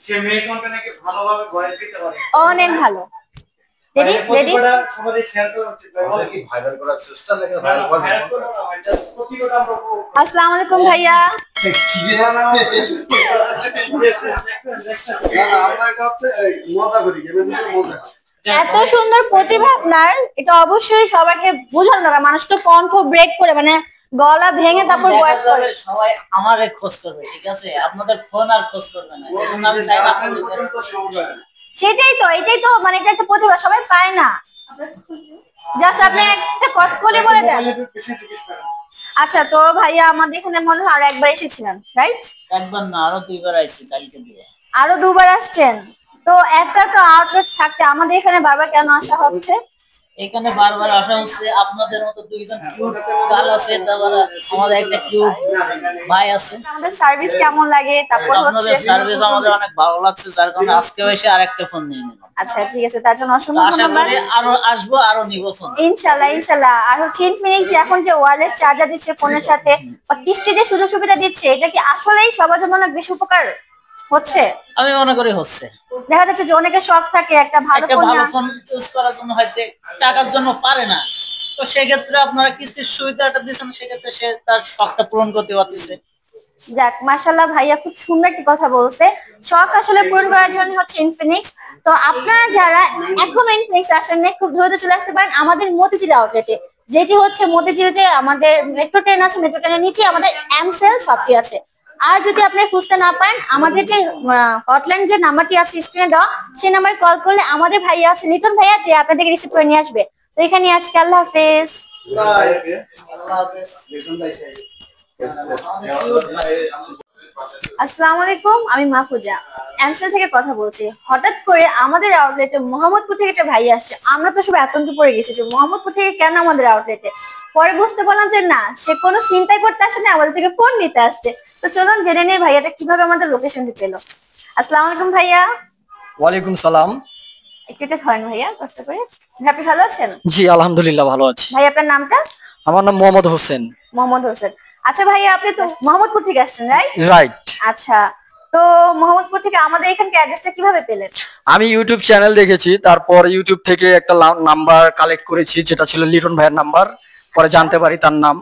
সে মেয়ে কন্টেন্টকে ভালোভাবে ভয়েস দিতে পারে। অনেক ভালো। রেডি রেডি সবাই শেয়ার করা উচিত ভাই। বলে কি ভাইরাল করার চেষ্টা লাগে ভাইরাল করব না ভাই, জাস্ট প্রতিটা আমরা। আসসালামু আলাইকুম ভাইয়া। কি জানা আমরা কাছে মজা করি, মজা। এত সুন্দর প্রতিভা আপনার, এটা অবশ্যই সবাইকে বোঝানো দরকার। মানুষ তো কণ্ঠ ব্রেক করে মানে গলা ভেঙে তারপর ভয়েস করে। সবাই আমারে খোঁজ করবে, ঠিক আছে? আপনাদের ফোন আর খোঁজ করবে না। এখন আমি চাই আপনাদের পর্যন্ত সময়। এটাই তো মানে এটা একটা প্রতিভা, সবাই পায় না। জাস্ট আপনি একটা কথা বলে দেন। আচ্ছা, তো ভাইয়া আমাদের এখানে মনে হয় আর একবার এসেছিলেন, রাইট? একবার না, আরো দুইবার আইছি কালকে দিয়ে। আরো দুবার আসছেন? তো একটা তো আউটলেট থাকতে আমাদের এখানে বারবার কেন আসা হচ্ছে? এখানে বারবার আসা হচ্ছে আপনাদের মতো দুইজন কিউট গার্ল আছে, তারপর আমাদের একটা কিউট ভাই আছে। আমাদের সার্ভিস কেমন লাগে? তারপর আপনাদের সার্ভিস আমাদের অনেক ভালো লাগছে, যার কারণে আজকে এসে আরেকটা ফোন নিয়ে নিলাম। আচ্ছা ঠিক আছে, তার জন্য অসংখ্য আশা ধন্যবাদ। করি আরো আসবো, আরো নিব ফোন ইনশাআল্লাহ। আর হচ্ছে ইনফিনিক্স যে এখন যে ওয়্যারলেস চার্জার দিচ্ছে ফোনের সাথে বা কিস্তি যে সুযোগ সুবিধা দিচ্ছে, এটা কি আসলেই সবার জন্য অনেক বেশি উপকার হচ্ছে? আমি মনে করি হচ্ছে। দেখা যাচ্ছে যে অনেকের শখ থাকে একটা ভালো ফোন ইউজ করার জন্য, হয়তো টাকার জন্য পারে না, তো সেক্ষেত্রে আপনারা কিস্তির সুবিধাটা দিচ্ছেন, সেক্ষেত্রে সে তার শখটা পূরণ করতে পারতেছে। যাক, মাশাআল্লাহ ভাইয়া খুব সুন্দর একটি কথা বলছে। শখ আসলে পূরণ করার জন্য হচ্ছে ইনফিনিক্স। তো আপনারা যারা এখন ইনফিনিক্স আসেন না, খুব দ্রুত চলে আসতে পারেন আমাদের মতিঝিল আউটলেটে, যেটি হচ্ছে মতিঝিল যে আমাদের মেট্রো ট্রেন আছে, মেট্রো ট্রেনের নিচে আমাদের এমসেল শপটি আছে। আর যদি আপনি খুঁজতে না পারেন, আমাদের যে হটলাইন যে নাম্বারটি আছে স্ক্রিনে দেওয়া, সেই নাম্বারে কল করলে আমাদের ভাইয়া আছে, নিতন ভাইয়া, যে আপনাদেরকে রিসিভ করে নিয়ে আসবে। তো এখানে আজকে আল্লাহ হাফেজ। আসসালামু আলাইকুম, আমি মাহফুজা অ্যান্সার থেকে কথা বলছি। হঠাৎ করে আমাদের আউটলেটে মোহাম্মদপুর থেকে একটা ভাই আসছে। আমরা তো সবাই আতঙ্কে পড়ে গেছি যে মোহাম্মদপুর থেকে কেন আমাদের আউটলেটে। পরে বুঝতে পারলাম যে না, সে কোনো চিন্তাই করতে আসে না, আমাদের থেকে ফোন নিতে আসছে। তো চলুন জেনে নেই ভাইয়াটা কিভাবে আমাদের লোকেশনটি পেলো। আসসালামু আলাইকুম ভাইয়া। ওয়ালাইকুম সালাম। একটু এটা ধরেন ভাইয়া, কষ্ট করে। আপনি ভালো আছেন? জি আলহামদুলিল্লাহ ভালো আছি। ভাই আপনার নামটা? আমার নাম মোহাম্মদ হোসেন। মোহাম্মদ হোসেন। আচ্ছা ভাইয়া, আপনি তো মোহাম্মদপুর থেকে আসছেন, রাইট? রাইট। আচ্ছা, তো মোহাম্মদপুর থেকে আমাদের এখানকার অ্যাড্রেসটা কিভাবে পেলেন? আমি ইউটিউব চ্যানেল দেখেছি, তারপর ইউটিউব থেকে একটা নাম্বার কালেক্ট করেছি, যেটা ছিল লিটন ভাইয়ের নাম্বার। পরে জানতে পারি তার নাম,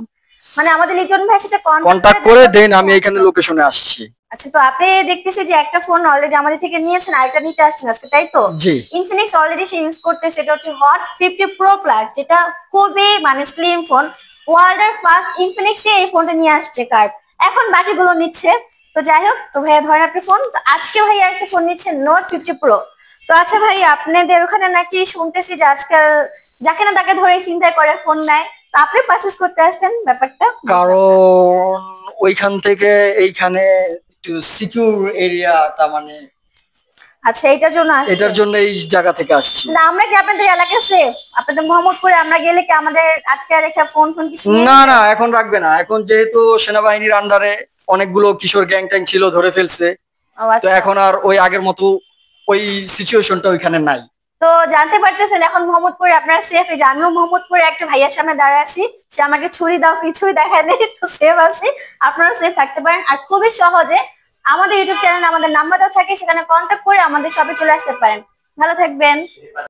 মানে আমাদের লিটন ভাইয়ের সাথে কন্টাক্ট করে দেন আমি এখানে লোকেশনে আসছি। আচ্ছা, তো আপনি দেখতেছি যে একটা ফোন অলরেডি আমাদের থেকে নিয়েছেন, আরেকটা নিতে আসছেন আজকে, তাই তো? জি। ইনফিনিক্স অলরেডি সে ইউজ করতেছে, এটা হচ্ছে হট 50 প্রো প্লাস, যেটা খুবই মানে স্লিম ফোন। ওয়ার্ল্ডের ফার্স্ট ইনফিনিক্স এই ফোনটা নিয়ে আসছে কার্ড, এখন বাকিগুলো নিচ্ছে। তো যাই হোক, তো ভাইয়া ধরেন আপনি ফোন। তো আজকে ভাইয়া একটা ফোন নিচ্ছেন নোট 50 প্রো। তো আচ্ছা ভাই, আপনাদের ওখানে নাকি শুনতেছি যে আজকাল যাকে না তাকে ধরে চিন্তায় করে ফোন নেয়, তো আপনি পারচেজ করতে আসছেন, ব্যাপারটা? কারণ ওইখান থেকে এইখানে একটু সিকিউর এরিয়াটা, মানে আচ্ছা এটার জন্য আসছেন? এটার জন্য এই জায়গা থেকে আসছি। না, আমরা কি আপনাদের এলাকায় সেফ? আপনাদের মোহাম্মদপুরে আমরা গেলে কি আমাদের আটকে রেখে ফোন কিছু? না না, এখন রাখবে না। এখন যেহেতু সেনাবাহিনীর আন্ডারে অনেকগুলো কিশোর গ্যাং ট্যাং ছিল, ধরে ফেলছে। তো এখন আর ওই আগের মতো ওই সিচুয়েশনটা ওইখানে নাই। তো জানতে পারতেছেন এখন মোহাম্মদপুরে আপনারা সেফ। এই যে আমিও মোহাম্মদপুরে একটা ভাইয়ার সামনে দাঁড়ায় আছি, সে আমাকে ছুরি দাও কিছুই দেখায় নেই, তো সেফ আছি। আপনারা সেফ থাকতে পারেন। আর খুবই সহজে আমাদের ইউটিউব চ্যানেলে আমাদের নাম্বারটাও থাকে, সেখানে কন্ট্যাক্ট করে আমাদের শপে চলে আসতে পারেন। ভালো থাকবেন।